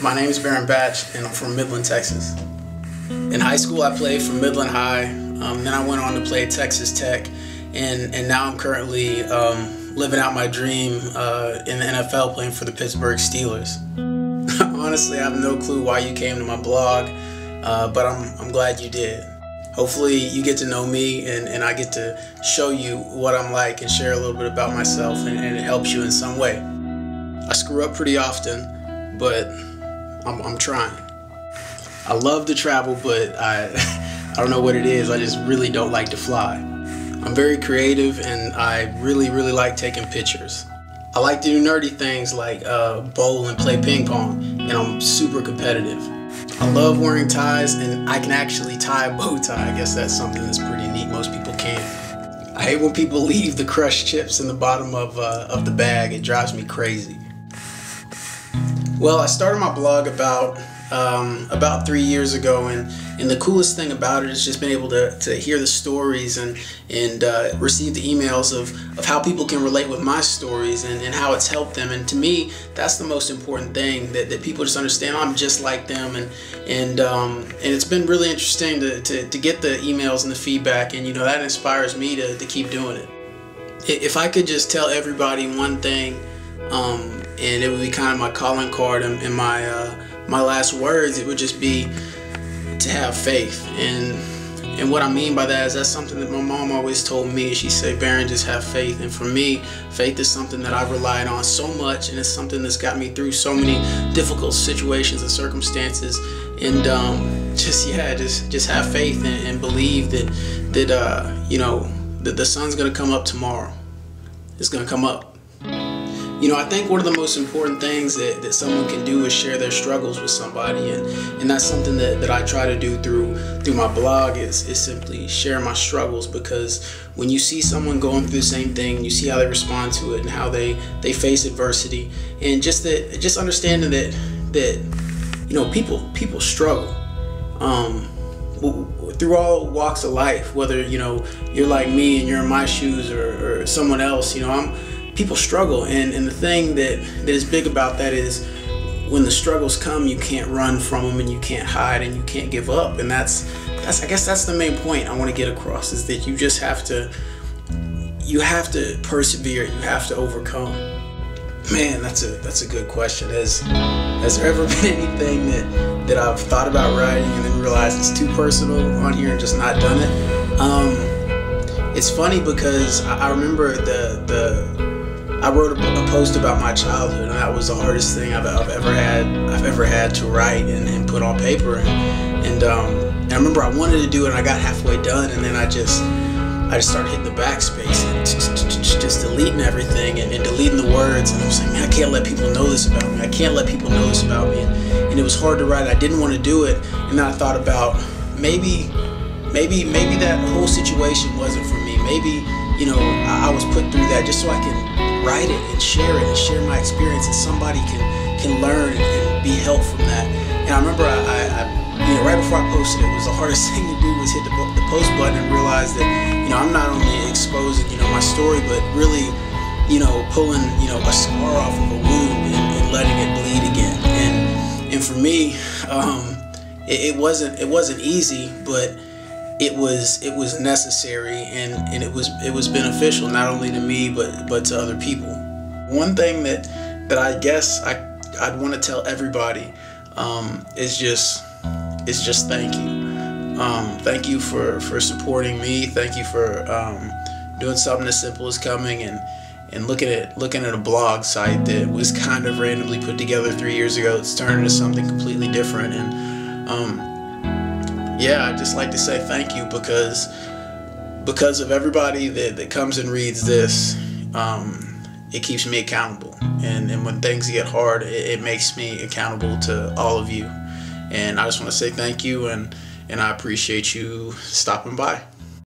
My name is Baron Batch, and I'm from Midland, Texas. In high school, I played for Midland High. Then I went on to play at Texas Tech, and now I'm currently living out my dream in the NFL, playing for the Pittsburgh Steelers. Honestly, I have no clue why you came to my blog, but I'm glad you did. Hopefully you get to know me and I get to show you what I'm like and share a little bit about myself, and it helps you in some way. I screw up pretty often, but I'm trying. I love to travel, but I don't know what it is. I just really don't like to fly. I'm very creative, and I really like taking pictures. I like to do nerdy things like bowl and play ping pong, and I'm super competitive. I love wearing ties, and I can actually tie a bow tie. I guess that's something that's pretty neat. Most people can't. I hate when people leave the crushed chips in the bottom of the bag. It drives me crazy. Well, I started my blog about 3 years ago, and the coolest thing about it is just being able to hear the stories and receive the emails of how people can relate with my stories and how it's helped them. And to me, that's the most important thing, that people just understand I'm just like them, and it's been really interesting to get the emails and the feedback, and that inspires me to keep doing it. If I could just tell everybody one thing, and it would be kind of my calling card and my last words, it would just be to have faith. And what I mean by that is that's something that my mom always told me. She said, "Baron, just have faith." And for me, faith is something that I've relied on so much, and it's something that's got me through so many difficult situations and circumstances. And just have faith and believe that the sun's gonna come up tomorrow. It's gonna come up. I think one of the most important things that someone can do is share their struggles with somebody, and that's something that I try to do through my blog is simply share my struggles, because when you see someone going through the same thing, you see how they respond to it and how they face adversity, and just understanding that people struggle through all walks of life, whether you're like me and you're in my shoes or someone else. People struggle, and the thing that is big about that is when the struggles come, you can't run from them, and you can't hide, and you can't give up. And that's I guess that's the main point I want to get across, is that you just have to persevere. You have to overcome. Man, that's a good question. Has there ever been anything that I've thought about writing and then realized it's too personal on here and just not done it? It's funny because I remember I wrote a post about my childhood, and that was the hardest thing I've ever had to write and put on paper. And I remember I wanted to do it, and I got halfway done, and then I just started hitting the backspace and just deleting everything and deleting the words. And I was like, man, I can't let people know this about me. I can't let people know this about me. And it was hard to write. I didn't want to do it. And then I thought about maybe that whole situation wasn't for me. Maybe I was put through that just so I can write it and share my experience, and somebody can learn and be helped from that. And I remember right before I posted it was the hardest thing to do was hit the post button and realize that I'm not only exposing my story, but really pulling a scar off of a wound and letting it bleed again. And for me, it wasn't easy, but it was necessary, and it was beneficial, not only to me but to other people. One thing that I guess I'd want to tell everybody is just thank you. Thank you for supporting me. Thank you for doing something as simple as coming and looking at a blog site that was kind of randomly put together 3 years ago. It's turned into something completely different, and yeah, I'd just like to say thank you, because of everybody that comes and reads this. It keeps me accountable, and when things get hard, it makes me accountable to all of you. And I just want to say thank you, and I appreciate you stopping by.